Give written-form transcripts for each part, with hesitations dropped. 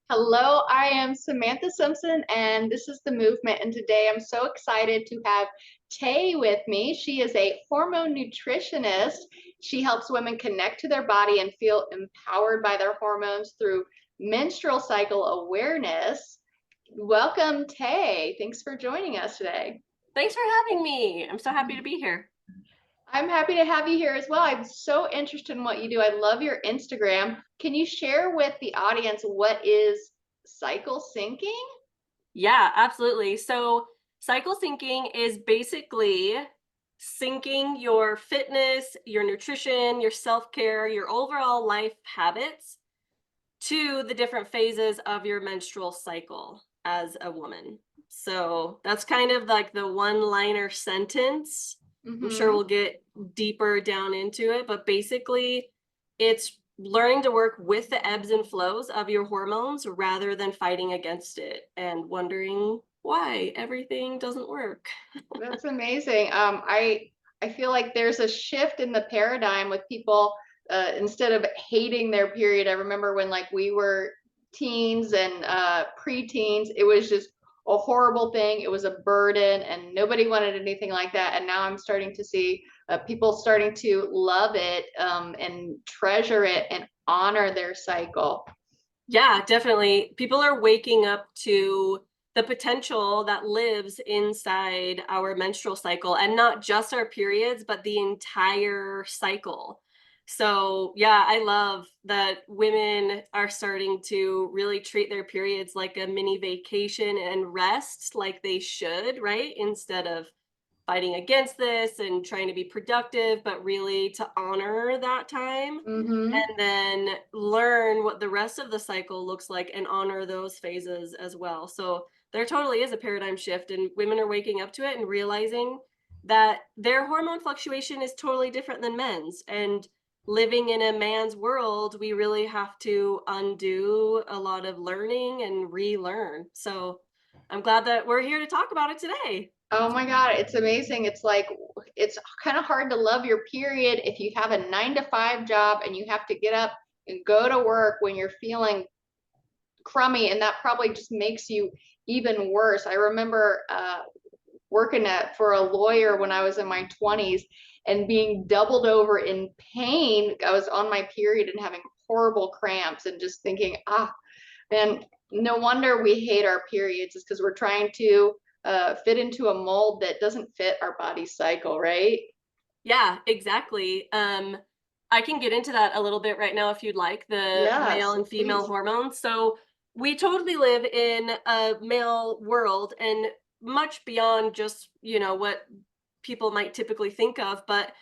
Hello, I am Samantha Simpson, and this is The Movement. And today I'm so excited to have Tay with me. She is a hormone nutritionist. She helps women connect to their body and feel empowered by their hormones through menstrual cycle awareness. Welcome, Tay. Thanks for joining us today. Thanks for having me. I'm so happy to be here. I'm happy to have you here as well. I'm so interested in what you do. I love your Instagram. Can you share with the audience what is cycle syncing? Yeah, absolutely. So, cycle syncing is basically syncing your fitness, your nutrition, your self care, your overall life habits to the different phases of your menstrual cycle as a woman. So, that's kind of like the one liner sentence. I'm sure Mm-hmm. we'll get deeper down into it, but basically, it's learning to work with the ebbs and flows of your hormones rather than fighting against it and wondering why everything doesn't work. That's amazing. I feel like there's a shift in the paradigm with people instead of hating their period. I remember when like we were teens and preteens, it was just a horrible thing. It was a burden, and nobody wanted anything like that. And now I'm starting to see people starting to love it and treasure it and honor their cycle. Yeah, definitely. People are waking up to the potential that lives inside our menstrual cycle and not just our periods, but the entire cycle. So, yeah, I love that women are starting to really treat their periods like a mini vacation and rest like they should, right? Instead of fighting against this and trying to be productive, but really to honor that time Mm-hmm. and then learn what the rest of the cycle looks like and honor those phases as well. So there totally is a paradigm shift, and women are waking up to it and realizing that their hormone fluctuation is totally different than men's. And living in a man's world, we really have to undo a lot of learning and relearn. So I'm glad that we're here to talk about it today. Oh my God, it's amazing. It's like it's kind of hard to love your period if you have a 9 to 5 job and you have to get up and go to work when you're feeling crummy, and that probably just makes you even worse. I remember working for a lawyer when I was in my 20s and being doubled over in pain. I was on my period and having horrible cramps and just thinking, and no wonder we hate our periods, is because we're trying to fit into a mold that doesn't fit our body cycle, right? Yeah, exactly. I can get into that a little bit right now if you'd like, the male Yes, and female please. hormones. So we totally live in a male world and much beyond just, what people might typically think of, but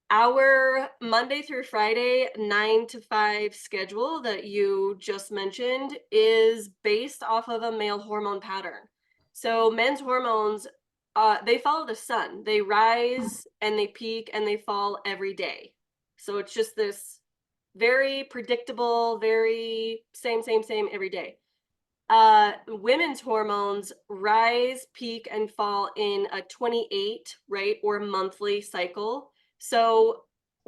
our Monday through Friday 9 to 5 schedule that you just mentioned is based off of a male hormone pattern. So men's hormones, they follow the sun. They rise and they peak and they fall every day. So it's just this very predictable, very same every day. Women's hormones rise, peak, and fall in a 28, right, or monthly cycle. So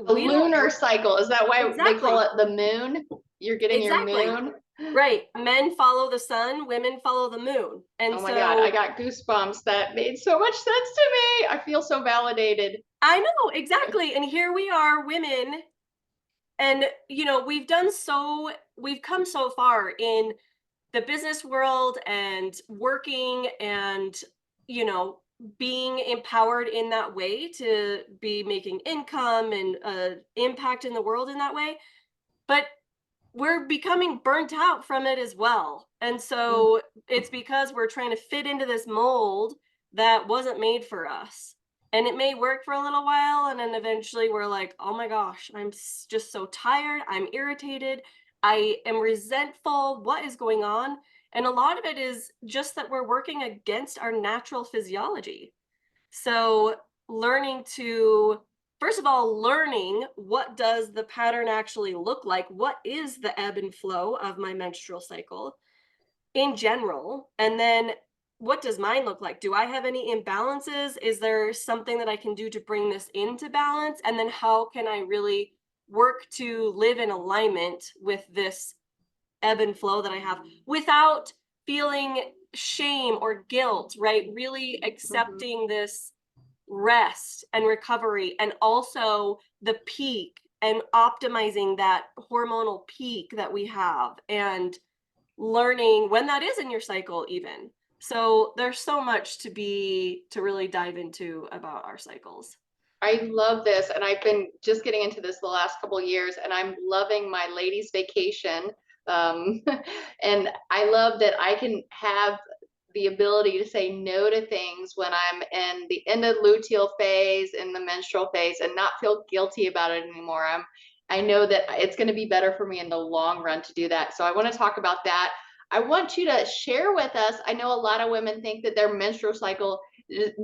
A we don't lunar work cycle. Is that why they call exactly, it the moon? You're getting your exactly. moon. Right. Men follow the sun, women follow the moon. And Oh my God, I so got goosebumps. That made so much sense to me. I feel so validated. I know exactly. And here we are, women, and we've come so far in the business world and working and you know being empowered in that way to be making income and impact in the world in that way, but we're becoming burnt out from it as well. And so it's because we're trying to fit into this mold that wasn't made for us. And it may work for a little while. And then eventually we're like, oh my gosh, just so tired. I'm irritated. I am resentful. What is going on? And a lot of it is just that we're working against our natural physiology. So learning to first of all, learning what does the pattern actually look like? What is the ebb and flow of my menstrual cycle in general? And then what does mine look like? Do I have any imbalances? Is there something that I can do to bring this into balance? And then how can I really work to live in alignment with this ebb and flow that I have without feeling shame or guilt, right? Really Mhm. accepting this rest and recovery, and also the peak and optimizing that hormonal peak that we have, and learning when that is in your cycle even. So there's so much to really dive into about our cycles. I love this, and I've been just getting into this the last couple of years, and I'm loving my ladies' vacation. Um, and I love that I can have the ability to say no to things when I'm in the end of luteal phase, in the menstrual phase, and not feel guilty about it anymore. I know that it's going to be better for me in the long run to do that. So I want to talk about that. I want you to share with us. I know a lot of women think that their menstrual cycle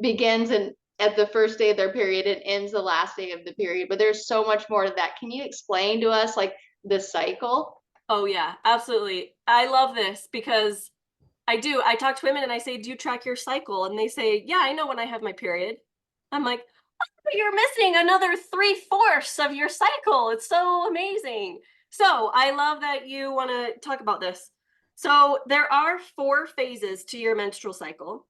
begins in at the first day of their period and ends the last day of the period, but there's so much more to that. Can you explain to us like the cycle? Oh yeah, absolutely. I love this because I do. I talk to women and I say, "Do you track your cycle?" And they say, "Yeah, I know when I have my period." I'm like, but you're missing another 3/4 of your cycle. It's so amazing. So I love that you want to talk about this. So there are 4 phases to your menstrual cycle.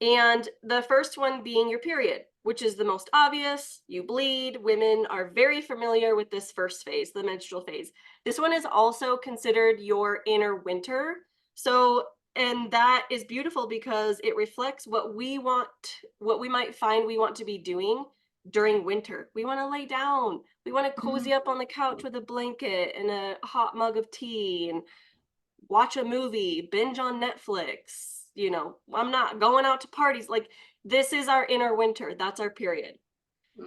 And the first one being your period, which is the most obvious. You bleed. Women are very familiar with this first phase, the menstrual phase. This one is also considered your inner winter. So, and that is beautiful because it reflects what we want, what we might find we want to be doing during winter. We want to lay down. We want to Mhm. cozy up on the couch with a blanket and a hot mug of tea and watch a movie, binge on Netflix. I'm not going out to parties. Like, this is our inner winter. That's our period.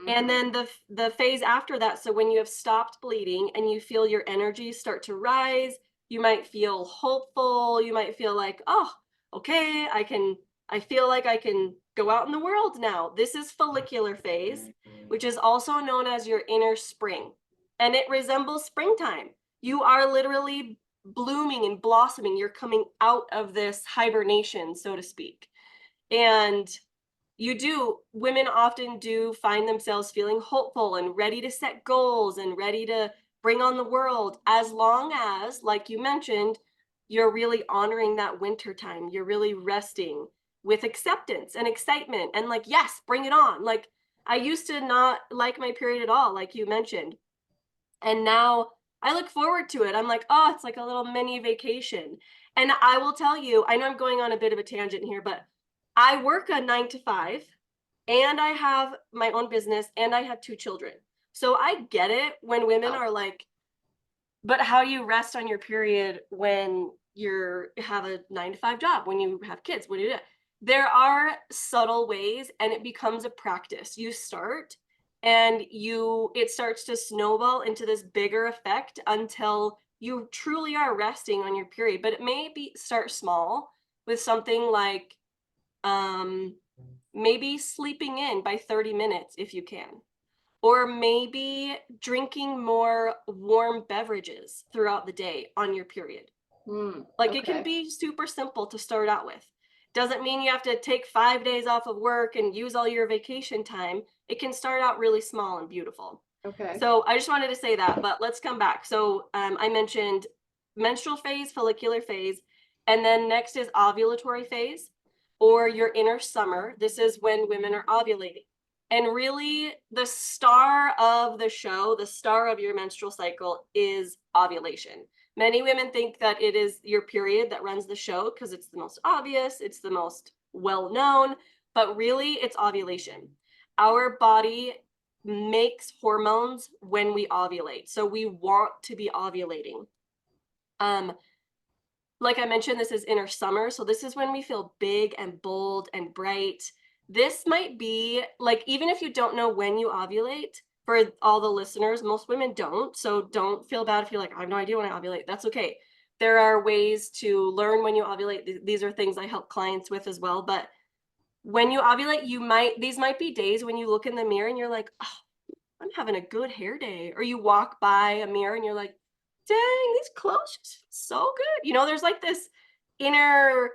And Mhm. then the phase after that, so when you have stopped bleeding and you feel your energy start to rise, you might feel hopeful, you might feel like, "Oh, okay, I feel like I can go out in the world now." This is follicular phase, which is also known as your inner spring. And it resembles springtime. You are literally blooming and blossoming. You're coming out of this hibernation, so to speak. And women often do find themselves feeling hopeful and ready to set goals and ready to bring on the world, as long as, like you mentioned, you're really honoring that winter time. You're really resting with acceptance and excitement and, like, yes, bring it on. Like, I used to not like my period at all, like you mentioned. And now I look forward to it. I'm like, oh, it's like a little mini vacation. And I will tell you, I know I'm going on a bit of a tangent here, but I work a 9 to 5, and I have my own business, and I have 2 children. So I get it when women Wow. are like, but how do you rest on your period when you have a 9 to 5 job, when you have kids, when you do it? There are subtle ways, and it becomes a practice. You start, and it starts to snowball into this bigger effect until you truly are resting on your period. But it may be start small with something like, um, maybe sleeping in by 30 minutes if you can, or maybe drinking more warm beverages throughout the day on your period. Like, it can Okay. be super simple to start out with. Doesn't mean you have to take 5 days off of work and use all your vacation time. It can start out really small and beautiful. Okay. So I just wanted to say that, but let's come back. So I mentioned menstrual phase, follicular phase, and then next is ovulatory phase, or your inner summer. This is when women are ovulating. And really, the star of the show, the star of your menstrual cycle, is ovulation. Many women think that it is your period that runs the show because it's the most obvious, it's the most well known, but really it's ovulation. Our body makes hormones when we ovulate. So we want to be ovulating. Um, like I mentioned, this is inner summer. So this is when we feel big and bold and bright. This might be like, even if you don't know when you ovulate, for all the listeners, most women don't. So don't feel bad if you're like, I have no idea when I ovulate. That's okay. There are ways to learn when you ovulate. These are things I help clients with as well. But when you ovulate, these might be days when you look in the mirror and you're like, oh, I'm having a good hair day. Or you walk by a mirror and you're like, dang, these clothes just feel so good. There's like this inner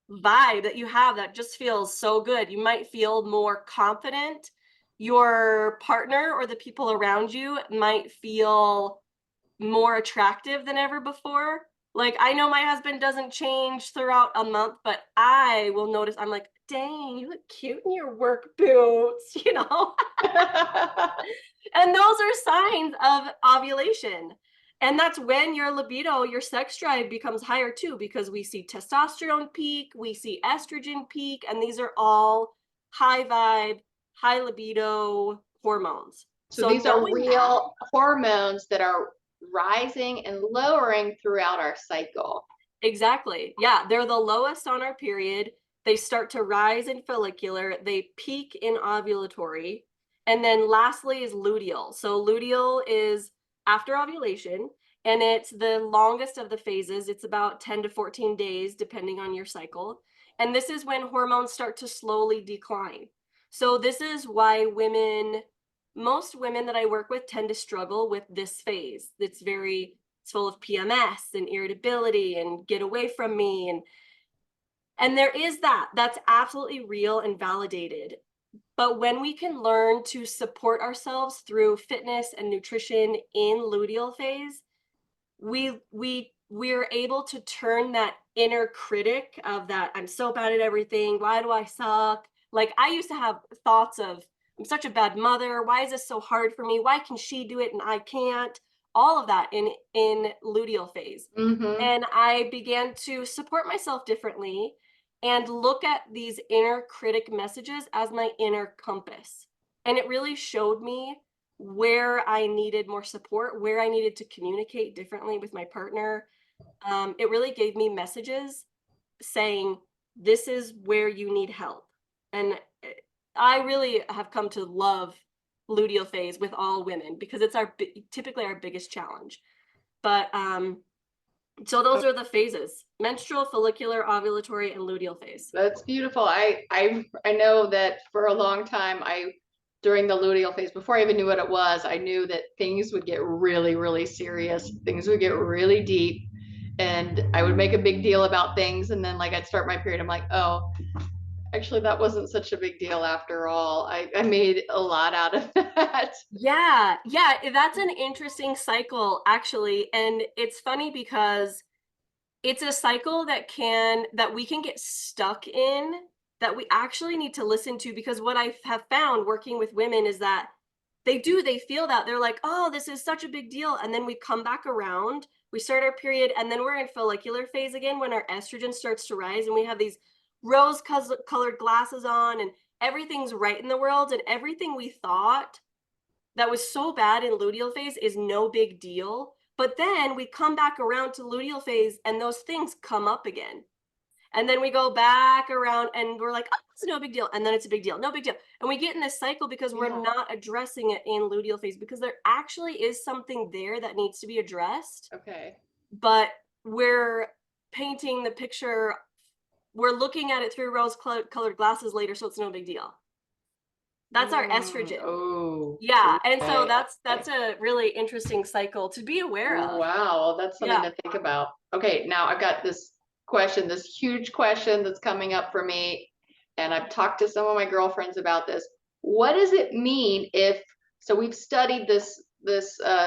vibe that you have that just feels so good. You might feel more confident. Your partner or the people around you might feel more attractive than ever before. Like, I know my husband doesn't change throughout a month, but I will notice, I'm like, dang, you look cute in your work boots, you know? And those are signs of ovulation. And that's when your libido, your sex drive becomes higher too, because we see testosterone peak, we see estrogen peak, and these are all high vibe, high libido hormones. So So these are knowing that, real hormones that are rising and lowering throughout our cycle. exactly. Yeah, they're the lowest on our period. They start to rise in follicular, they peak in ovulatory. And then lastly is luteal. So luteal is after ovulation, and it's the longest of the phases. It's about 10 to 14 days, depending on your cycle. And this is when hormones start to slowly decline. So this is why most women that I work with tend to struggle with this phase. It's full of PMS and irritability and get away from me. And there is that's absolutely real and validated. But when we can learn to support ourselves through fitness and nutrition in luteal phase, we're able to turn that inner critic of that I'm so bad at everything, why do I suck? Like, I used to have thoughts of, I'm such a bad mother, why is this so hard for me, why can she do it and I can't? All of that in luteal phase. Mm-hmm. And I began to support myself differently and look at these inner critic messages as my inner compass. And it really showed me where I needed more support, where I needed to communicate differently with my partner. It really gave me messages saying, this is where you need help. And I really have come to love luteal phase with all women because it's typically our biggest challenge. But so those are the phases: menstrual, follicular, ovulatory, and luteal phase. That's beautiful. I know that for a long time, I during the luteal phase, before I even knew what it was, I knew that things would get really, really serious. Things would get really deep, and I would make a big deal about things, and then like I'd start my period, I'm like, oh, actually that wasn't such a big deal after all. I made a lot out of that. Yeah, yeah, that's an interesting cycle actually, and it's funny because it's a cycle that we can get stuck in, that we actually need to listen to, because what I have found working with women is that they feel that they're like, oh, this is such a big deal, and then we come back around, we start our period, and then we're in follicular phase again when our estrogen starts to rise, and we have these rose colored glasses on, and everything's right in the world, and everything we thought that was so bad in luteal phase is no big deal. But then we come back around to luteal phase and those things come up again. And then we go back around and we're like, oh, it's no big deal. And then it's a big deal, no big deal. And we get in this cycle because we're Yeah. not addressing it in luteal phase, because there actually is something there that needs to be addressed. Okay. But we're painting the picture, we're looking at it through rose colored glasses later. So it's no big deal. That's our estrogen. Oh, Yeah, and so okay. that's a really interesting cycle to be aware of. Wow, that's something Yeah. to think about. Okay, now I've got this question, this huge question that's coming up for me, and I've talked to some of my girlfriends about this. What does it mean if, so we've studied this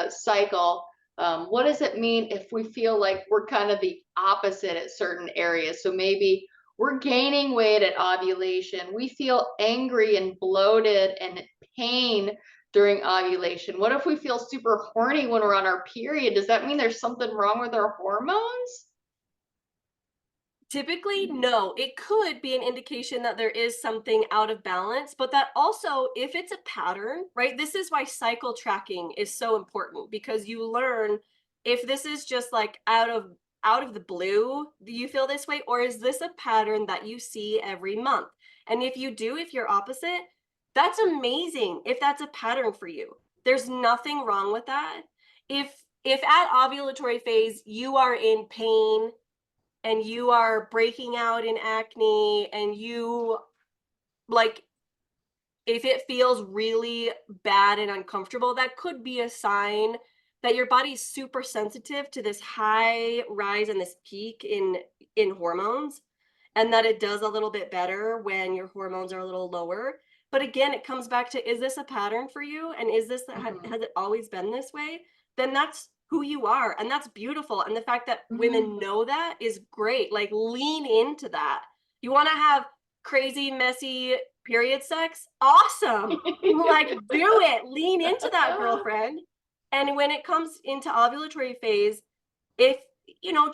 cycle. What does it mean if we feel like we're kind of the opposite at certain areas? So maybe we're gaining weight at ovulation. We feel angry and bloated and pain during ovulation? What if we feel super horny when we're on our period? Does that mean there's something wrong with our hormones? Typically, no. It could be an indication that there is something out of balance, but that also, if it's a pattern, right? This is why cycle tracking is so important, because you learn if this is just like out of the blue, do you feel this way, or is this a pattern that you see every month? And if you're opposite, that's amazing. If that's a pattern for you, there's nothing wrong with that. If at ovulatory phase you are in pain and you are breaking out in acne, and you, like, if it feels really bad and uncomfortable, that could be a sign that your body's super sensitive to this high rise and this peak in hormones, and that it does a little bit better when your hormones are a little lower. But again, it comes back to, is this a pattern for you, and is this Mhm. has it always been this way? Then who you are. And that's beautiful. And the fact that Mhm. women know that is great. Like, lean into that. You want to have crazy, messy period sex? Awesome. Like, do it. Lean into that, girlfriend. And when it comes into ovulatory phase, if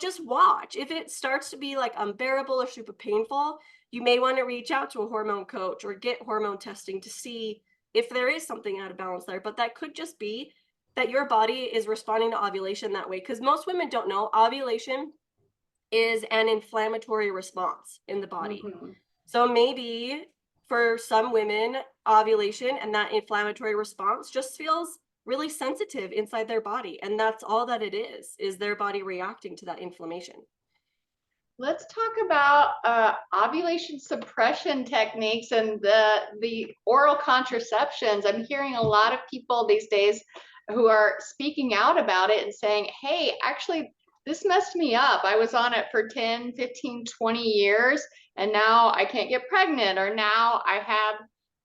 just watch. If it starts to be like unbearable or super painful, you may want to reach out to a hormone coach or get hormone testing to see if there is something out of balance there. But that could just be that your body is responding to ovulation that way, because most women don't know ovulation is an inflammatory response in the body. Mhm. So maybe for some women, ovulation and that inflammatory response just feels really sensitive inside their body. And that's all that it is their body reacting to that inflammation. Let's talk about ovulation suppression techniques and the oral contraceptions. I'm hearing a lot of people these days who are speaking out about it and saying, hey, actually, this messed me up. I was on it for 10, 15, 20 years, and now I can't get pregnant, or now I have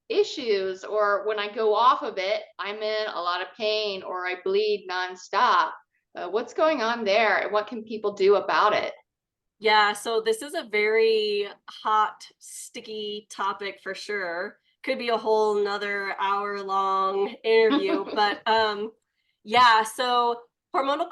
issues, or when I go off of it, I'm in a lot of pain, or I bleed nonstop. What's going on there, and what can people do about it? Yeah, so this is a very hot, sticky topic for sure. Could be a whole nother hour long interview, but yeah, so hormonal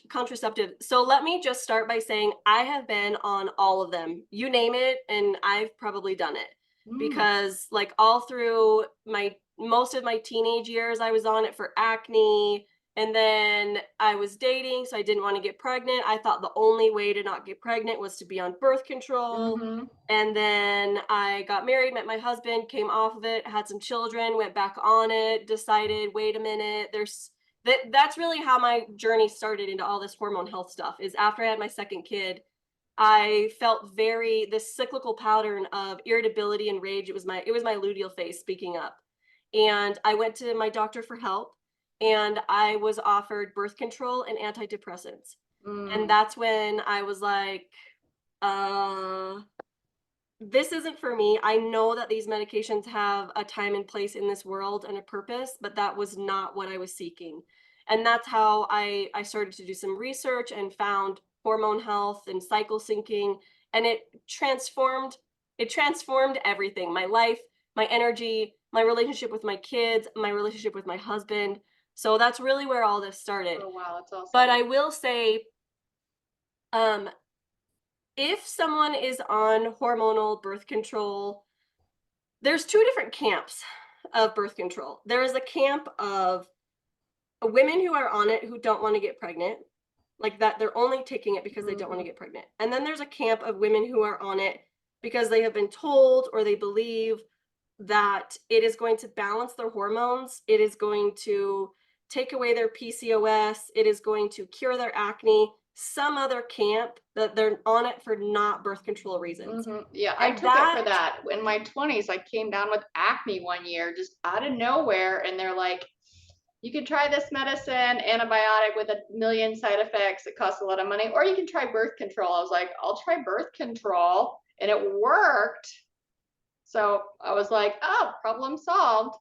contraceptive. So let me just start by saying I have been on all of them. You name it, and I've probably done it. Mm. Because like all through my most of my teenage years, I was on it for acne, and then I was dating, so I didn't want to get pregnant. I thought the only way to not get pregnant was to be on birth control. Mhm. And then I got married, met my husband, came off of it, had some children, went back on it, decided, wait a minute, that's really how my journey started into all this hormone health stuff. Is after I had my second kid, I felt very this cyclical pattern of irritability and rage. It was my luteal phase speaking up. And I went to my doctor for help, and I was offered birth control and antidepressants. And Mm. that's when I was like, uh this isn't for me. I know that these medications have a time and place in this world and a purpose, but that was not what I was seeking. And that's how I started to do some research and found hormone health and cycle syncing, and it transformed everything. My life, my energy, my relationship with my kids, my relationship with my husband. So that's really where all this started. Oh, wow, that's But awesome. I will say, um if someone is on hormonal birth control, there's two different camps of birth control. There is a camp of women who are on it who don't want to get pregnant, like that they're only taking it because they don't want to Mhm. get pregnant. And then there's a camp of women who are on it because they have been told or they believe that it is going to balance their hormones, it is going to take away their PCOS, it is going to cure their acne, some other camp that they're on it for not birth control reasons. Mhm. Yeah, I And took it for that that. In my 20s, I came down with acne one year, just out of nowhere, and they're like, "You can try this medicine, antibiotic with a million side effects. It costs a lot of money, or you can try birth control." I was like, "I'll try birth control," and it worked. So I was like, "Oh, problem solved."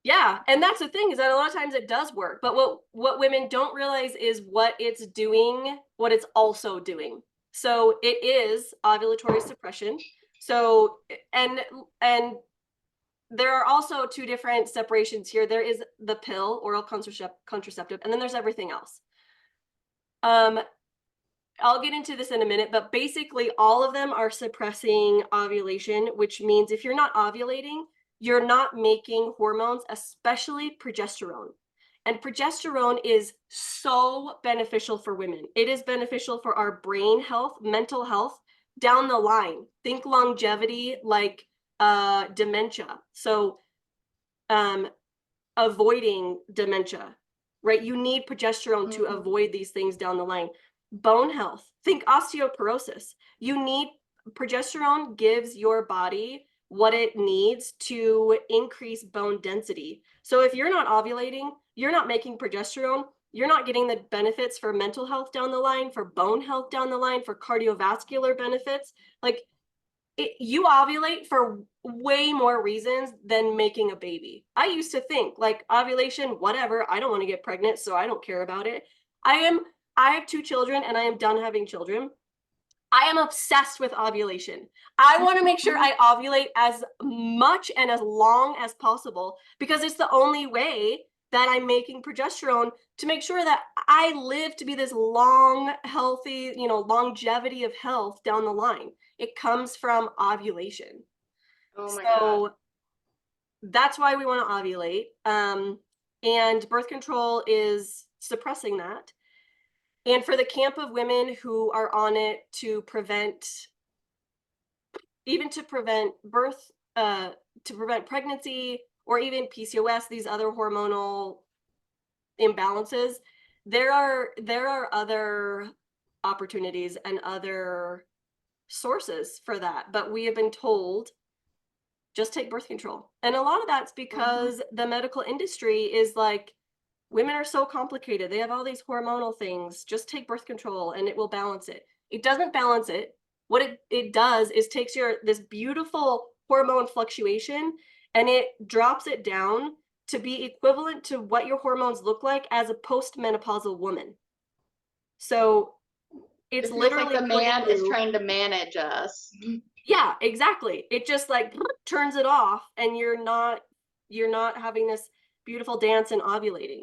Yeah, and that's the thing, is that a lot of times it does work, but what women don't realize is what it's doing, what it's also doing. So it is ovulatory suppression. So and there are also two different separations here. There is the pill, oral contraceptive, and then there's everything else. Um, I'll get into this in a minute, but basically all of them are suppressing ovulation, which means if you're not ovulating, you're not making hormones, especially progesterone. And progesterone is so beneficial for women. It is beneficial for our brain health, mental health down the line. Think longevity, like dementia. So um, avoiding dementia, right? You need progesterone to Mhm. avoid these things down the line. Bone health, think osteoporosis. You need progesterone, gives your body what it needs to increase bone density. So if you're not ovulating, you're not making progesterone, you're not getting the benefits for mental health down the line, for bone health down the line, for cardiovascular benefits. Like you ovulate for way more reasons than making a baby. I used to think like ovulation, whatever, I don't want to get pregnant, so I don't care about it. I have 2 children and I am done having children. I am obsessed with ovulation. I want to make sure I ovulate as much and as long as possible because it's the only way that I'm making progesterone to make sure that I live to be this long, healthy, longevity of health down the line. It comes from ovulation. Oh my God. So that's why we want to ovulate. And birth control is suppressing that. And for the camp of women who are on it to prevent, even to prevent pregnancy or even PCOS, these other hormonal imbalances, there are other opportunities and other sources for that. But we have been told just take birth control. And a lot of that's Mhm. because the medical industry is like, women are so complicated. They have all these hormonal things. Just take birth control and it will balance it. It doesn't balance it. What it does is takes this beautiful hormone fluctuation and it drops it down to be equivalent to what your hormones look like as a postmenopausal woman. So it's It feels like literally the putting man is you, trying to manage us. yeah, exactly. It just like turns it off and you're not having this beautiful dance and ovulating.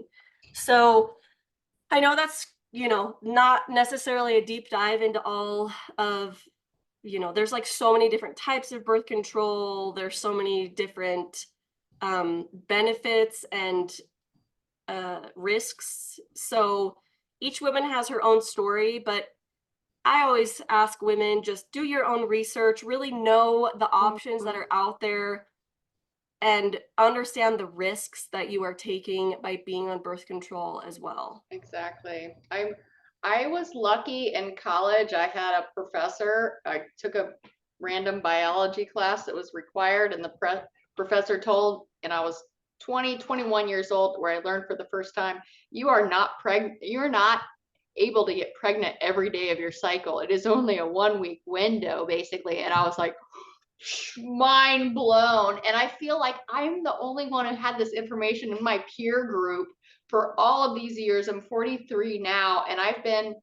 So I know that's, not necessarily a deep dive into all of, there's like so many different types of birth control. There's so many different benefits and risks. So each woman has her own story, but I always ask women just do your own research, really know the options that Mhm. are out there and understand the risks that you are taking by being on birth control as well. Exactly. I was lucky in college. I had a professor. I took a random biology class that was required, and the professor told, and I was 20, 21 years old, where I learned for the first time, you're not able to get pregnant every day of your cycle. It is only a 1 week window, basically. And I was like, mind blown. And I feel like I'm the only one who had this information in my peer group for all of these years. I'm 43 now, and I've been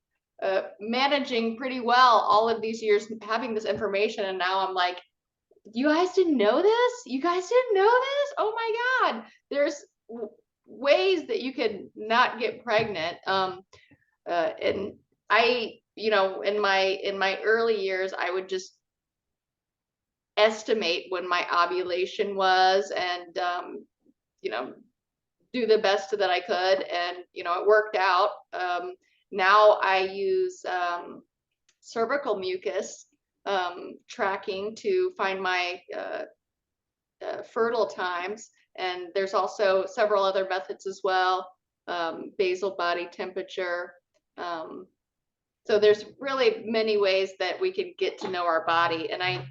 managing pretty well all of these years having this information. And now I'm like, you guys didn't know this? You guys didn't know this? Oh my God. There's ways that you can not get pregnant. And I, in my early years, I would just estimate when my ovulation was and you know do the best that I could, and it worked out. Now I use cervical mucus tracking to find my fertile times, and there's also several other methods as well. Basal body temperature. um, so there's really many ways that we can get to know our body. And I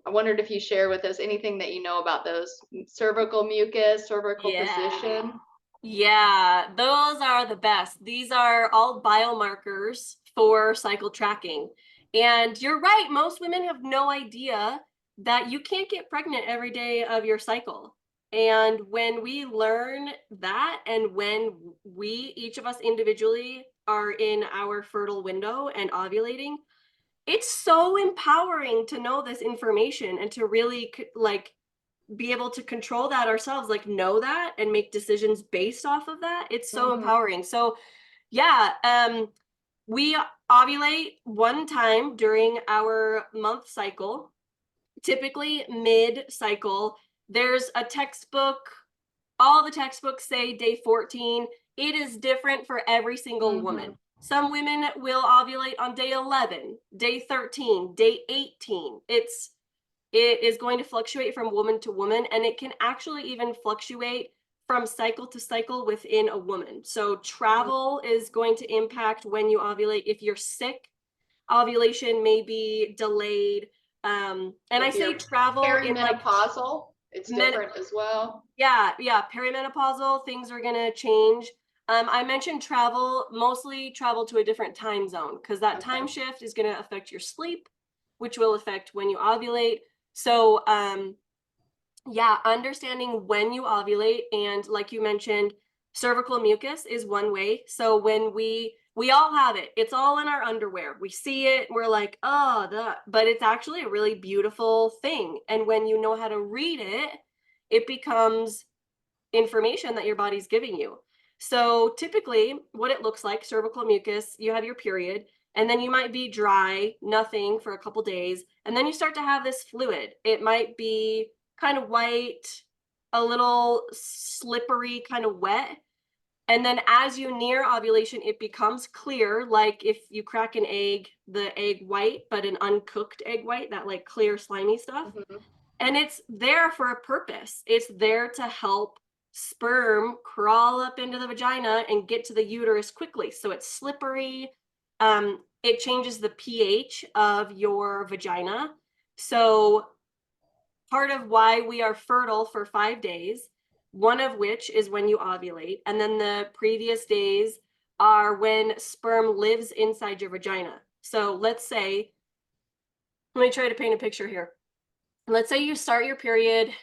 wondered if you share with us anything that you know about those: cervical mucus, cervical Yeah. position. Yeah, those are the best. These are all biomarkers for cycle tracking. And you're right, most women have no idea that you can't get pregnant every day of your cycle. And when we learn that, and when each of us individually, are in our fertile window and ovulating, it's so empowering to know this information and to really like be able to control that ourselves, like know that and make decisions based off of that. It's so Mm-hmm. empowering. So yeah, we ovulate one time during our month cycle, typically mid cycle. There's a textbook, all the textbooks say day 14. It is different for every single Mm-hmm. woman. Some women will ovulate on day 11, day 13, day 18. It is going to fluctuate from woman to woman, and it can actually even fluctuate from cycle to cycle within a woman. So travel is going to impact when you ovulate. If you're sick, ovulation may be delayed. And I If say you're travel in like perimenopausal, it's men, different as well. yeah, perimenopausal, things are gonna change. I mentioned travel, mostly travel to a different time zone, because that Okay. time shift is gonna affect your sleep, which will affect when you ovulate. So yeah, understanding when you ovulate, and like you mentioned, Cervical mucus is one way. So when we all have it, it's all in our underwear. We see it, we're like, oh, but it's actually a really beautiful thing. And when you know how to read it, it becomes information that your body's giving you. So typically, what it looks like, cervical mucus, you have your period, and then you might be dry, nothing for a couple days, and then you start to have this fluid. It might be kind of white, a little slippery, kind of wet. And then as you near ovulation, it becomes clear, like if you crack an egg, the egg white, but an uncooked egg white, that like clear, slimy stuff. Mhm. And it's there for a purpose. It's there to help sperm crawl up into the vagina and get to the uterus quickly. So it's slippery. It changes the pH of your vagina. So part of why we are fertile for 5 days, one of which is when you ovulate, and then the previous days are when sperm lives inside your vagina. So let's say, let me try to paint a picture here. Let's say you start your period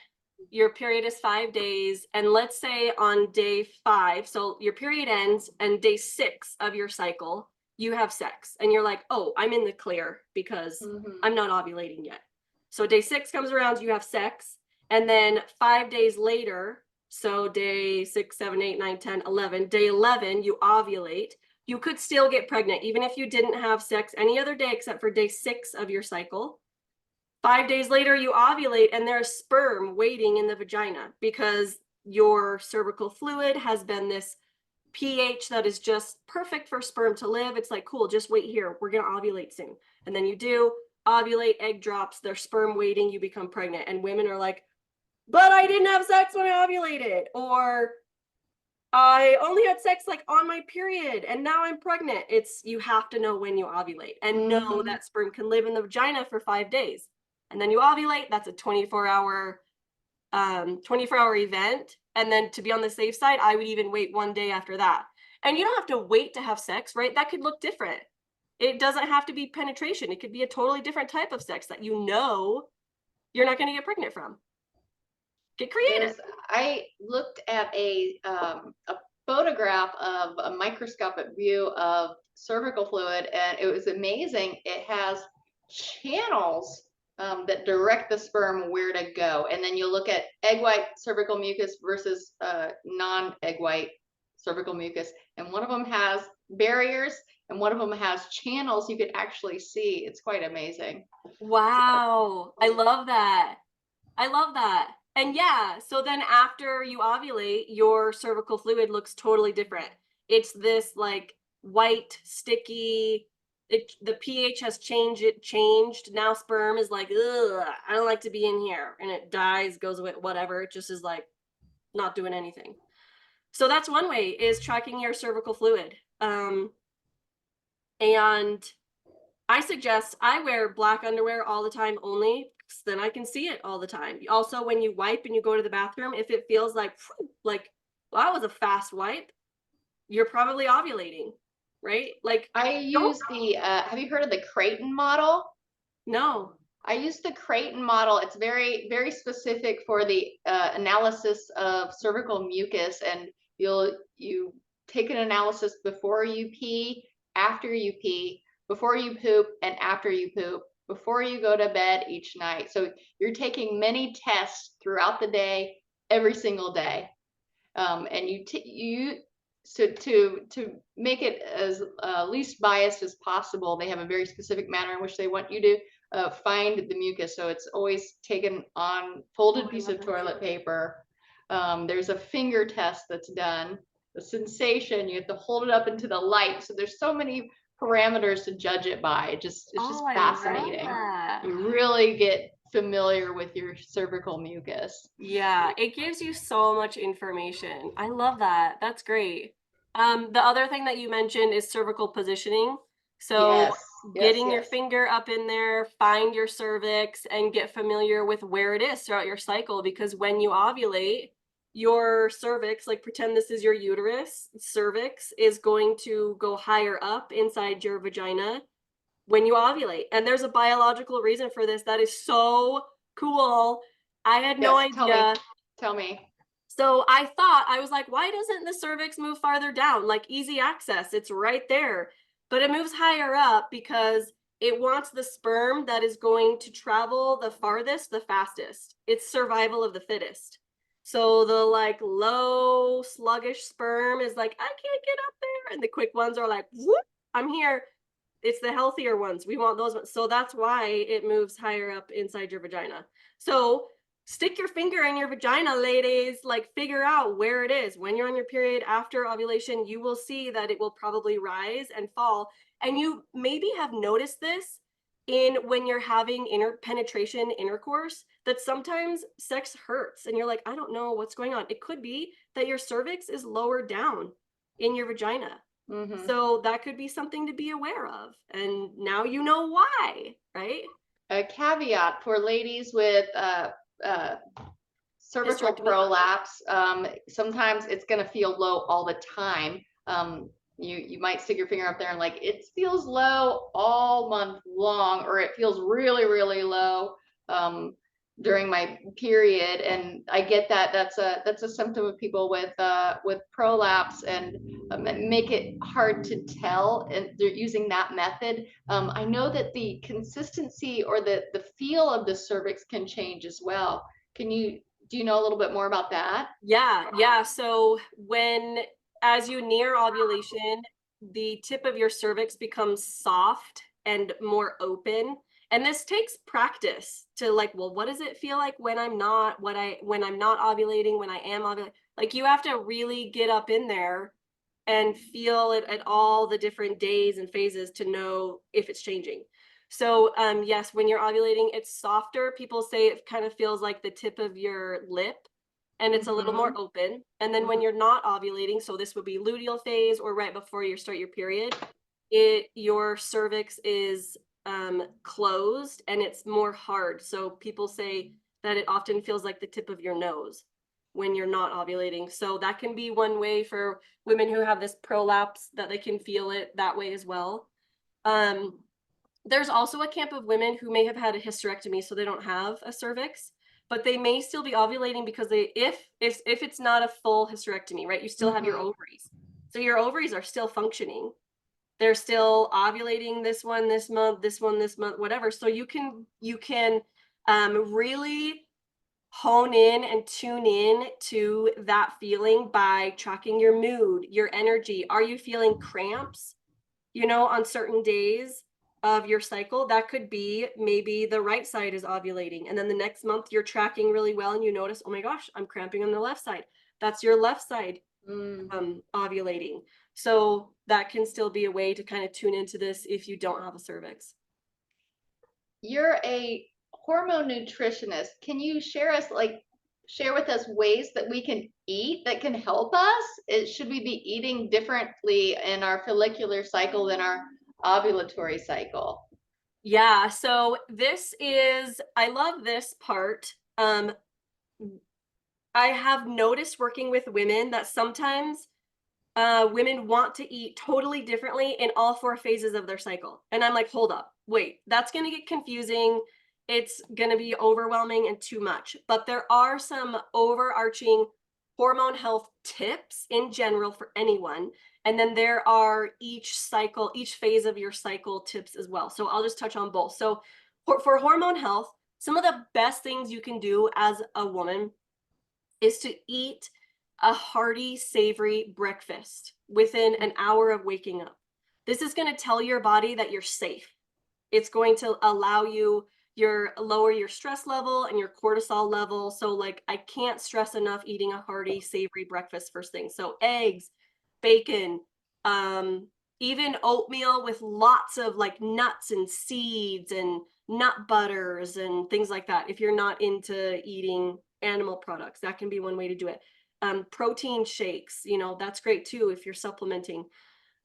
is 5 days, and let's say on day 5, so your period ends, and day 6 of your cycle, you have sex, and you're like, oh, I'm in the clear because Mhm. I'm not ovulating yet. So day 6 comes around, you have sex, and then 5 days later, so day 6, 7, 8, 9, 10, 11, day 11, you ovulate. You could still get pregnant, even if you didn't have sex any other day except for day 6 of your cycle. 5 days later, you ovulate, and there's sperm waiting in the vagina because your cervical fluid has been this pH that is just perfect for sperm to live. It's like, cool, just wait here. We're going to ovulate soon. And then you do ovulate, egg drops, there's sperm waiting, you become pregnant. And women are like, but I didn't have sex when I ovulated. Or I only had sex like on my period and now I'm pregnant. It's, you have to know when you ovulate and know Mhm. that sperm can live in the vagina for 5 days. And then you ovulate, that's a 24-hour event. And then to be on the safe side, I would even wait 1 day after that. And you don't have to wait to have sex, right? That could look different. It doesn't have to be penetration. It could be a totally different type of sex that you know you're not going to get pregnant from. Get creative. There's I looked at a photograph of a microscopic view of cervical fluid, and it was amazing. It has channels that direct the sperm where to go, and then you look at egg white cervical mucus versus non-egg white cervical mucus, and one of them has barriers, and one of them has channels you could actually see. It's quite amazing. Wow. I love that. I love that. And yeah, so then after you ovulate, your cervical fluid looks totally different. It's this like white, sticky, the pH has changed, it changed. Now sperm is like, ugh, I don't like to be in here. And it dies, goes away, whatever. It just is like not doing anything. So that's one way, is tracking your cervical fluid. And I suggest I wear black underwear all the time only, because then I can see it all the time. Also, when you wipe and you go to the bathroom, if it feels like, like, well, that was a fast wipe, you're probably ovulating, right? Like, I don't, use have you heard of the Creighton model? no. I use the Creighton model. It's very, very specific for the analysis of cervical mucus, and you take an analysis before you pee, after you pee, before you poop, and after you poop, before you go to bed each night. So you're taking many tests throughout the day, every single day, and you so to make it as least biased as possible, they have a very specific manner in which they want you to find the mucus. So it's always taken on Oh, folded I piece love of that. toilet paper. There's a finger test that's done. The sensation, you have to hold it up into the light. So there's so many parameters to judge it by. It's just Oh, I love fascinating. that. You really get familiar with your cervical mucus. Yeah, it gives you so much information. I love that. That's great. The other thing that you mentioned is cervical positioning. So Yes, yes, getting your yes. finger up in there, find your cervix, and get familiar with where it is throughout your cycle. Because when you ovulate, your cervix, like pretend this is your uterus, cervix is going to go higher up inside your vagina when you ovulate. And there's a biological reason for this that is so cool. I had no Yes, tell me. idea. Tell me. So I was like, why doesn't the cervix move farther down? Like easy access, it's right there. But it moves higher up because it wants the sperm that is going to travel the farthest, the fastest. It's survival of the fittest. So the like low, sluggish sperm is like, I can't get up there. And the quick ones are like, whoop, I'm here. It's the healthier ones. We want those ones. So that's why it moves higher up inside your vagina. So stick your finger in your vagina, ladies. Like figure out where it is. When you're on your period after ovulation, you will see that it will probably rise and fall. And you maybe have noticed this in when you're having penetration intercourse, that sometimes sex hurts and you're like, I don't know what's going on. It could be that your cervix is lower down in your vagina. Mm-hmm. So that could be something to be aware of. And now you know why, right? A caveat for ladies with uh, cervical Hysterectomy. prolapse, sometimes it's going to feel low all the time. You might stick your finger up there and like it feels low all month long, or it feels really low during my period. And I get that that's a symptom of people with prolapse, and make it hard to tell. And they're using that method. I know that the consistency or the feel of the cervix can change as well. Can you Do you know a little bit more about that? Yeah. So as you near ovulation, the tip of your cervix becomes soft and more open. And this takes practice to like, well, what does it feel like when I'm not, when I'm not ovulating, when I am ovulating? Like you have to really get up in there and feel it at all the different days and phases to know if it's changing. So yes, when you're ovulating, it's softer. People say it kind of feels like the tip of your lip and it's a little more Mm-hmm. open. And then when Mm-hmm. you're not ovulating, so this would be luteal phase or right before you start your period, your cervix is closed and it's more hard. So people say that it often feels like the tip of your nose when you're not ovulating. So that can be one way for women who have this prolapse, that they can feel it that way as well. Um, there's also a camp of women who may have had a hysterectomy, so they don't have a cervix, but they may still be ovulating because if it's not a full hysterectomy, right? You still have your Mm-hmm. ovaries, so your ovaries are still functioning. They're still ovulating this one this month, this one this month, whatever. So you can really hone in and tune in to that feeling by tracking your mood, your energy. Are you feeling cramps, on certain days of your cycle? That could be maybe the right side is ovulating. And then the next month you're tracking really well and you notice, oh my gosh, I'm cramping on the left side. That's your left side Mm. ovulating. So that can still be a way to kind of tune into this if you don't have a cervix. You're a hormone nutritionist. Can you share with us ways that we can eat that can help us? Should we be eating differently in our follicular cycle than our ovulatory cycle? Yeah, so I love this part. I have noticed working with women that sometimes women want to eat totally differently in all four phases of their cycle. And I'm like, hold up, wait, that's going to get confusing. It's going to be overwhelming and too much. But there are some overarching hormone health tips in general for anyone. And then there are each phase of your cycle tips as well. So I'll just touch on both. So for hormone health, some of the best things you can do as a woman is to eat a hearty, savory breakfast within an hour of waking up. This is going to tell your body that you're safe. It's going to allow you your lower your stress level and your cortisol level. So like I can't stress enough eating a hearty, savory breakfast first thing. So eggs, bacon, um, even oatmeal with lots of like nuts and seeds and nut butters and things like that. If you're not into eating animal products, that can be one way to do it. Protein shakes, that's great too if you're supplementing.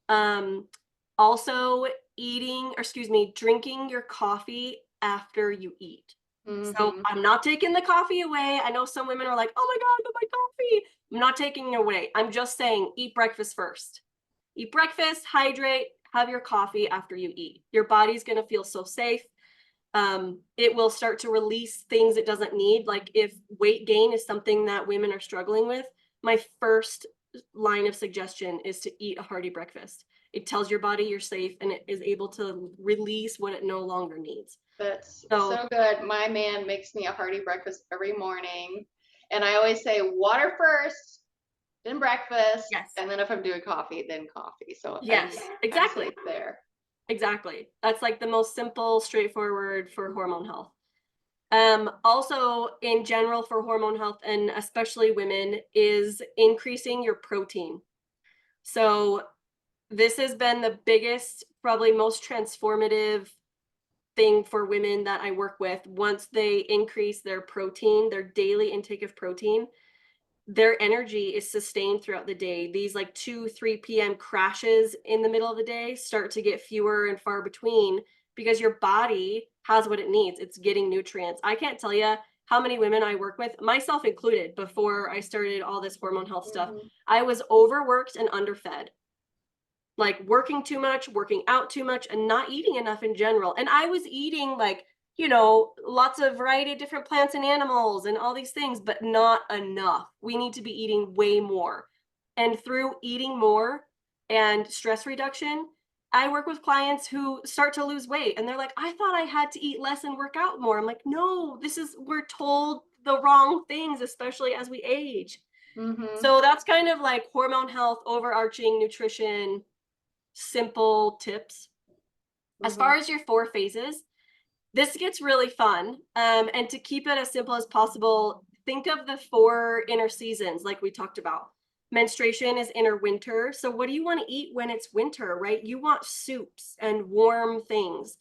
Um, Also drinking your coffee after you eat. So Mm-hmm. I'm not taking the coffee away. I know some women are like, oh my God, but my coffee. I'm not taking it away. I'm just saying eat breakfast first. Eat breakfast, hydrate, have your coffee after you eat. Your body's going to feel so safe. it will start to release things it doesn't need. Like if weight gain is something that women are struggling with, my first line of suggestion is to eat a hearty breakfast. It tells your body you're safe and it is able to release what it no longer needs. That's So so good. My man makes me a hearty breakfast every morning. And I always say water first, then breakfast, yes, and then if I'm doing coffee, then coffee. So yes, I'm exactly. safe there. Exactly. That's like the most simple, straightforward for hormone health. Also, in general, for hormone health, and especially women, is increasing your protein. So, this has been the biggest, probably most transformative thing for women that I work with. Once they increase their protein, their daily intake of protein, their energy is sustained throughout the day. These like 2, 3 p.m. crashes in the middle of the day start to get fewer and far between because your body has what it needs. It's getting nutrients. I can't tell you how many women I work with, myself included, before I started all this hormone health stuff. Mm-hmm. I was overworked and underfed, like working too much, working out too much, and not eating enough in general. And I was eating like, lots of variety of different plants and animals and all these things, but not enough. We need to be eating way more. And through eating more and stress reduction, I work with clients who start to lose weight and they're like, I thought I had to eat less and work out more. I'm like, no, we're told the wrong things, especially as we age. Mm-hmm. So that's kind of like hormone health, overarching nutrition, simple tips. As Mm-hmm. far as your 4 phases, this gets really fun. And to keep it as simple as possible, think of the 4 inner seasons, like we talked about. Menstruation is inner winter. So, what do you want to eat when it's winter, right? You want soups and warm things.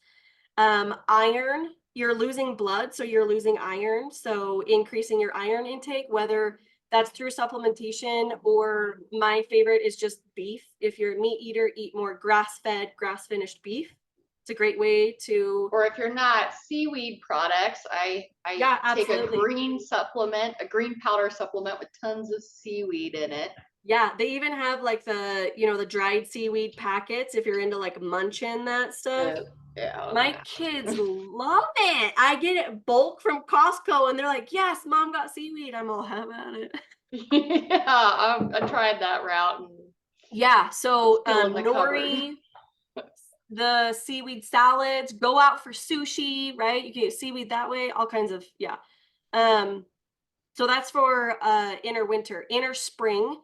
Iron, you're losing blood, so you're losing iron. So, increasing your iron intake, whether that's through supplementation or my favorite is just beef. If you're a meat eater, eat more grass fed, grass finished beef. It's a great way to, Or if you're not, seaweed products, I yeah, take a absolutely. green supplement, a green powder supplement with tons of seaweed in it. Yeah, they even have like the dried seaweed packets if you're into like munching that stuff. Uh, yeah, My kids love it. I get it bulk from Costco and they're like, "Yes, mom got seaweed." I'm all, "How about it?" yeah, I tried that route and Yeah, it's so still in the cupboard. nori, the seaweed salads, go out for sushi, right? You can get seaweed that way, all kinds of, yeah. Um, so that's for inner winter. Inner spring,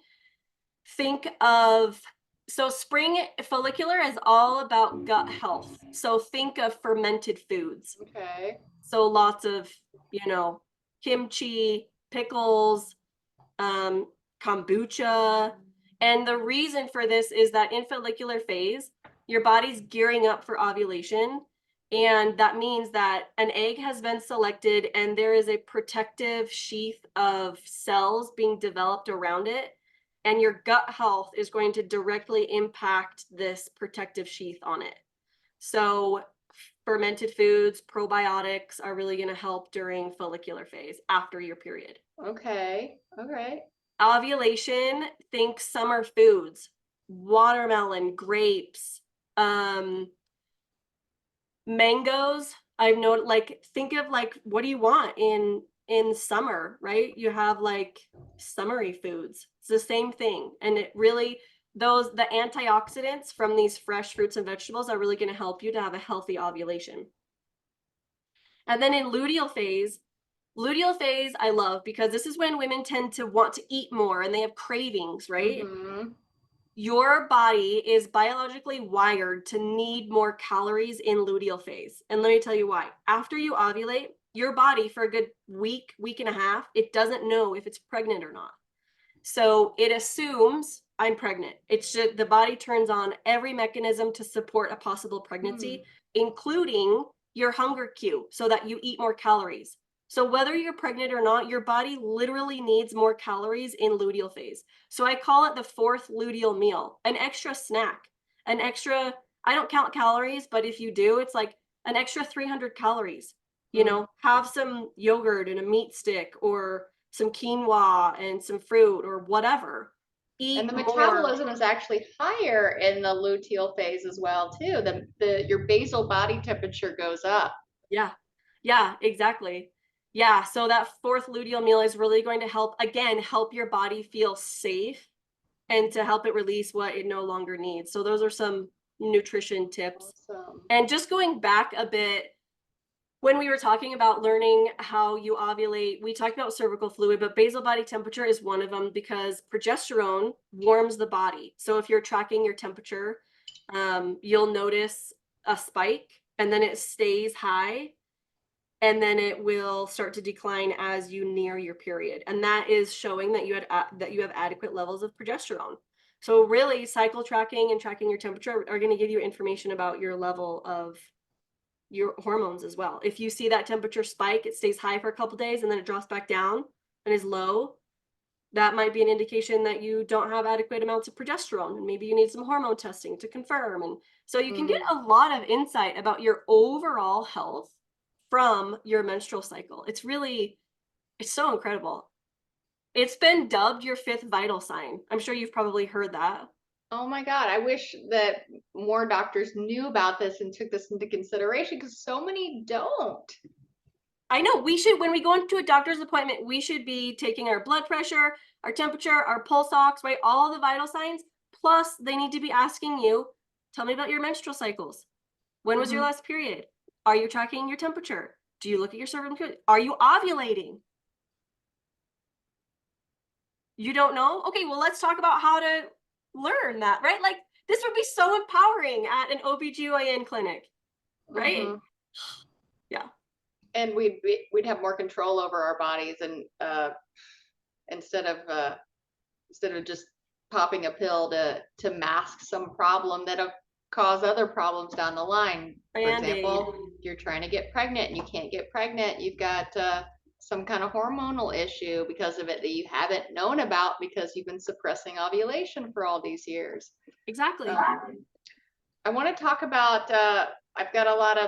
think of, so spring follicular is all about gut health. So think of fermented foods. Okay. So lots of, kimchi, pickles, um, kombucha. And the reason for this is that in follicular phase, your body's gearing up for ovulation. And that means that an egg has been selected and there is a protective sheath of cells being developed around it. And your gut health is going to directly impact this protective sheath on it. So, fermented foods, probiotics are really going to help during follicular phase after your period. Okay. All right. Ovulation, think summer foods, watermelon, grapes, um, mangoes. I've noted, like, think of like what do you want in summer, right? You have like summery foods. It's the same thing. And it really, the antioxidants from these fresh fruits and vegetables are really going to help you to have a healthy ovulation. And then in luteal phase I love because this is when women tend to want to eat more and they have cravings, right? Mm-hmm. Your body is biologically wired to need more calories in luteal phase. And let me tell you why. After you ovulate, your body for a good week, week and a half, it doesn't know if it's pregnant or not. So it assumes I'm pregnant. It's just the body turns on every mechanism to support a possible Hmm. pregnancy, including your hunger cue, so that you eat more calories. So whether you're pregnant or not, your body literally needs more calories in luteal phase. So I call it the fourth luteal meal, an extra snack, an extra, I don't count calories, but if you do, it's like an extra 300 calories. Hmm. Have some yogurt and a meat stick or some quinoa and some fruit or whatever. And Eat the more. metabolism is actually higher in the luteal phase as well, too. The your basal body temperature goes up. Yeah. Yeah, exactly. Yeah. So that fourth luteal meal is really going to help, again, help your body feel safe and to help it release what it no longer needs. So those are some nutrition tips. Awesome. And just going back a bit, when we were talking about learning how you ovulate, we talked about cervical fluid, but basal body temperature is one of them because progesterone warms the body. So if you're tracking your temperature, you'll notice a spike and then it stays high and then it will start to decline as you near your period, and that is showing that you have adequate levels of progesterone. So really, cycle tracking and tracking your temperature are going to give you information about your level of your hormones as well. If you see that temperature spike, it stays high for a couple days and then it drops back down and is low, that might be an indication that you don't have adequate amounts of progesterone and maybe you need some hormone testing to confirm. And so you can get Mm. a lot of insight about your overall health from your menstrual cycle. It's so incredible. It's been dubbed your fifth vital sign. I'm sure you've probably heard that. Oh my God, I wish that more doctors knew about this and took this into consideration because so many don't. I know we should, when we go into a doctor's appointment, we should be taking our blood pressure, our temperature, our pulse ox, right? All the vital signs. Plus, they need to be asking you, tell me about your menstrual cycles. When was your Hmm. last period? Are you tracking your temperature? Do you look at your cervical? Are you ovulating? You don't know? Okay, well, let's talk about how to learn that, right? Like, this would be so empowering at an OBGYN clinic, right? Hmm. Yeah, And we'd have more control over our bodies, and instead of uh, instead of just popping a pill to mask some problem that'll cause other problems down the line. For Band-Aid. example, if you're trying to get pregnant and you can't get pregnant, you've got some kind of hormonal issue because of it that you haven't known about because you've been suppressing ovulation for all these years. Exactly. I want to talk about. I've got a lot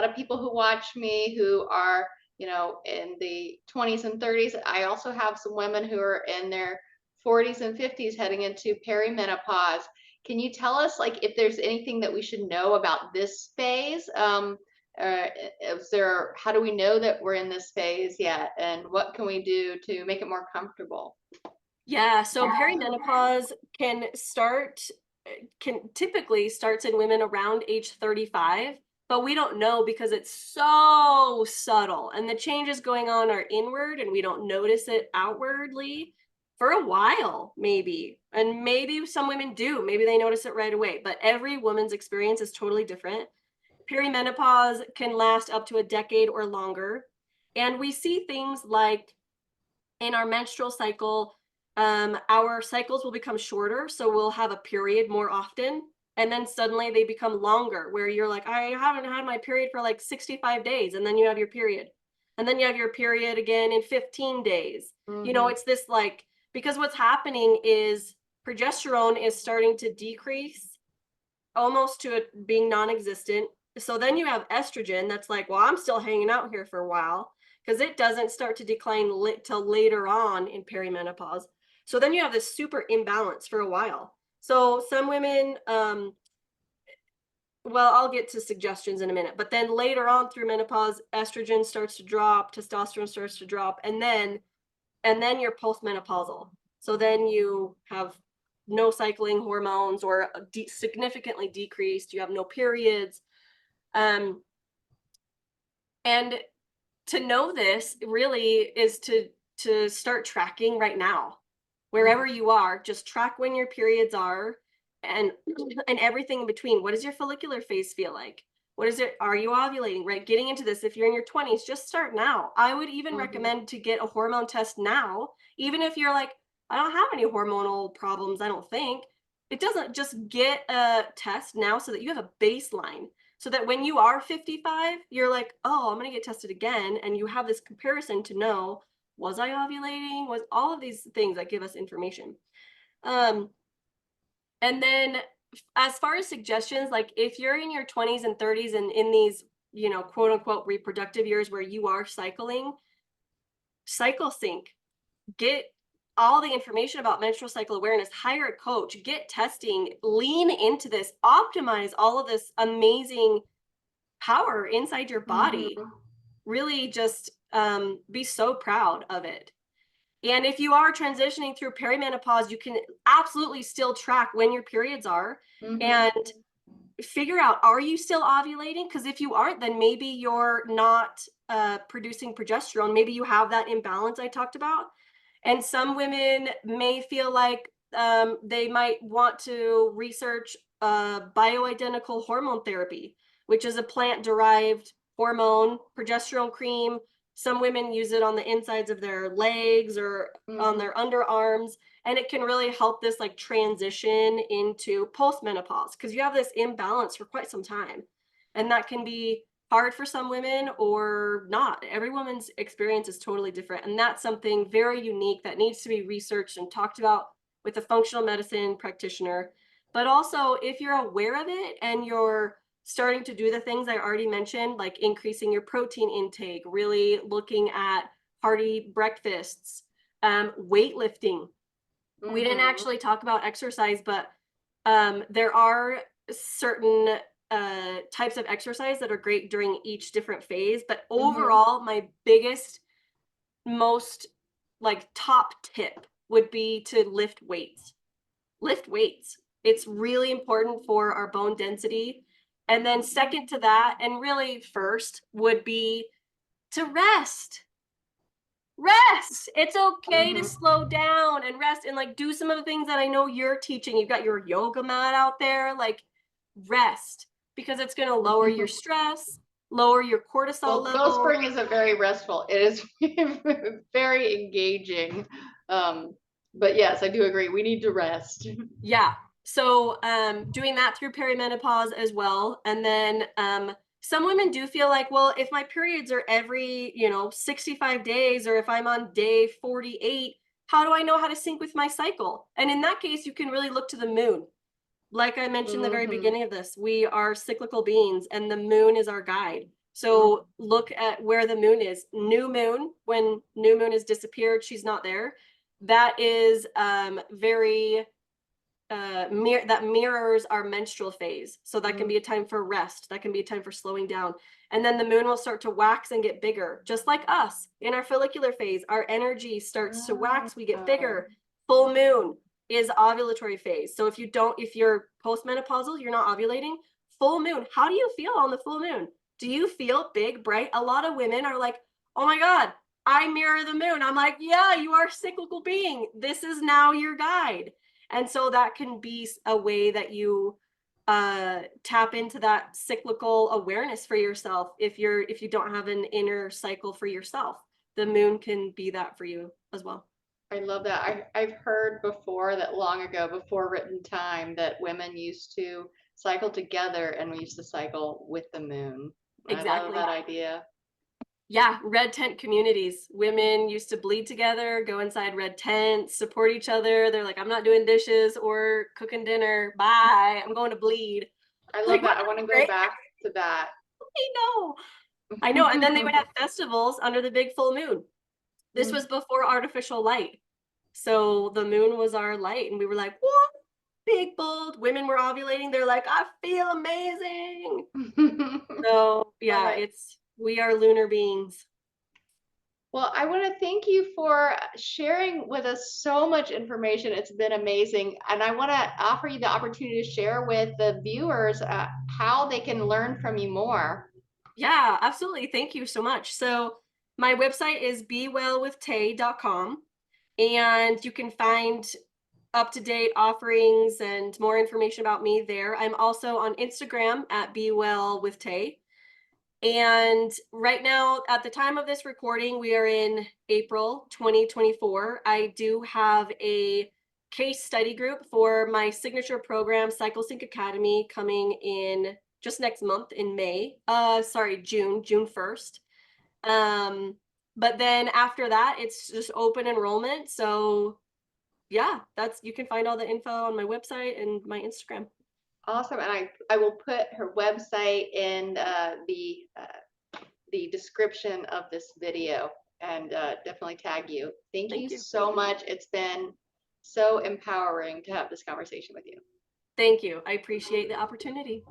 of people who watch me who are, in the 20s and 30s. I also have some women who are in their 40s and 50s heading into perimenopause. Can you tell us, like, if there's anything that we should know about this phase? Uh, how do we know that we're in this phase yet? And what can we do to make it more comfortable? Yeah, so perimenopause can start can typically starts in women around age 35, but we don't know because it's so subtle and the changes going on are inward and we don't notice it outwardly for a while maybe. And maybe some women do, maybe they notice it right away, but every woman's experience is totally different. Perimenopause can last up to a decade or longer, and we see things like in our menstrual cycle, our cycles will become shorter. So we'll have a period more often. And then suddenly they become longer, where you're like, I haven't had my period for like 65 days. And then you have your period. And then you have your period again in 15 days. Mm-hmm. It's this like, because what's happening is progesterone is starting to decrease almost to it being non-existent. So then you have estrogen that's like, well, I'm still hanging out here for a while because it doesn't start to decline till later on in perimenopause. So then you have this super imbalance for a while. So some women, well, I'll get to suggestions in a minute, but then later on through menopause, estrogen starts to drop, testosterone starts to drop, and then you're postmenopausal. So then you have no cycling hormones or significantly decreased. You have no periods. Um, and to know this really is to start tracking right now. Wherever you are, just track when your periods are and and everything in between. What does your follicular phase feel like? What is it? Are you ovulating? Right? Getting into this, if you're in your 20s, just start now. I would even Mm-hmm. recommend to get a hormone test now, even if you're like, I don't have any hormonal problems, I don't think. It doesn't, just get a test now so that you have a baseline. So that when you are 55, you're like, oh, I'm going to get tested again. And you have this comparison to know, was I ovulating? Was all of these things that give us information. Um, and then as far as suggestions, like if you're in your 20s and 30s and in these, quote unquote reproductive years where you are cycling, cycle sync, get all the information about menstrual cycle awareness, hire a coach, get testing, lean into this, optimize all of this amazing power inside your body. Mhm. Really just be so proud of it. And if you are transitioning through perimenopause, you can absolutely still track when your periods are Mhm. and figure out, are you still ovulating? Because if you aren't, then maybe you're not producing progesterone. Maybe you have that imbalance I talked about. And some women may feel like they might want to research bioidentical hormone therapy, which is a plant derived hormone, progesterone cream. Some women use it on the insides of their legs or on Mhm. their underarms, and it can really help this like transition into postmenopause because you have this imbalance for quite some time. And that can be hard for some women or not. Every woman's experience is totally different. And that's something very unique that needs to be researched and talked about with a functional medicine practitioner. But also, if you're aware of it and you're starting to do the things I already mentioned, like increasing your protein intake, really looking at hearty breakfasts, weightlifting. We didn't Mhm. actually talk about exercise, but there are certain types of exercise that are great during each different phase. But Mhm. overall, my biggest, most like top tip would be to lift weights. Lift weights. It's really important for our bone density. And then, second to that, and really first, would be to rest. Rest. It's okay to Mhm. slow down and rest and like do some of the things that I know you're teaching. You've got your yoga mat out there, like rest because it's going to lower your stress, lower your cortisol Well, Ghost level. Spring isn't very restful. It is very engaging. Um, but yes, I do agree. We need to rest. Yeah. So doing that through perimenopause as well. And then some women do feel like, well, if my periods are every, 65 days or if I'm on day 48, how do I know how to sync with my cycle? And in that case, you can really look to the moon. Like I mentioned in the very Mhm. beginning of this, we are cyclical beings and the moon is our guide. Mhm. So look at where the moon is. New moon, when new moon has disappeared, she's not there. That is very that mirrors our menstrual phase. So that can Mhm. be a time for rest. That can be a time for slowing down. And then the moon will start to wax and get bigger, just like us in our follicular phase. Our energy starts to wax, we get Oh. bigger. Full moon is ovulatory phase. So if you're postmenopausal, you're not ovulating, full moon, how do you feel on the full moon? Do you feel big, bright? A lot of women are like, oh my God, I mirror the moon. I'm like, yeah, you are a cyclical being. This is now your guide. And so that can be a way that you tap into that cyclical awareness for yourself if you don't have an inner cycle for yourself. The moon can be that for you as well. I love that. I've heard before that long ago, before written time, that women used to cycle together and we used to cycle with the moon. I love Exactly. that idea. Yeah, red tent communities. Women used to bleed together, go inside red tents, support each other. They're like, I'm not doing dishes or cooking dinner. Bye. I'm going to bleed. I love Like, that. what? I want to go Great. back to that. I know. I know. And then they would have festivals under the big full moon. This was before artificial light. So the moon was our light. And we were like, what? Big, bold. Women were ovulating. They're like, I feel amazing. So Love yeah, it. we are lunar beings. Well, I want to thank you for sharing with us so much information. It's been amazing. And I want to offer you the opportunity to share with the viewers how they can learn from you more. Yeah, absolutely. Thank you so much. So my website is bewellwithtay.com, and you can find up-to-date offerings and more information about me there. I'm also on Instagram at bewellwithtay. And right now, at the time of this recording, we are in April 2024. I do have a case study group for my signature program, CycleSync Academy, coming in just next month in May. June 1st. Um, but then after that, it's just open enrollment. So yeah, you can find all the info on my website and my Instagram. Awesome. And I will put her website in the description of this video and definitely tag you. Thank you Thank you. so much. It's been so empowering to have this conversation with you. Thank you. I appreciate the opportunity.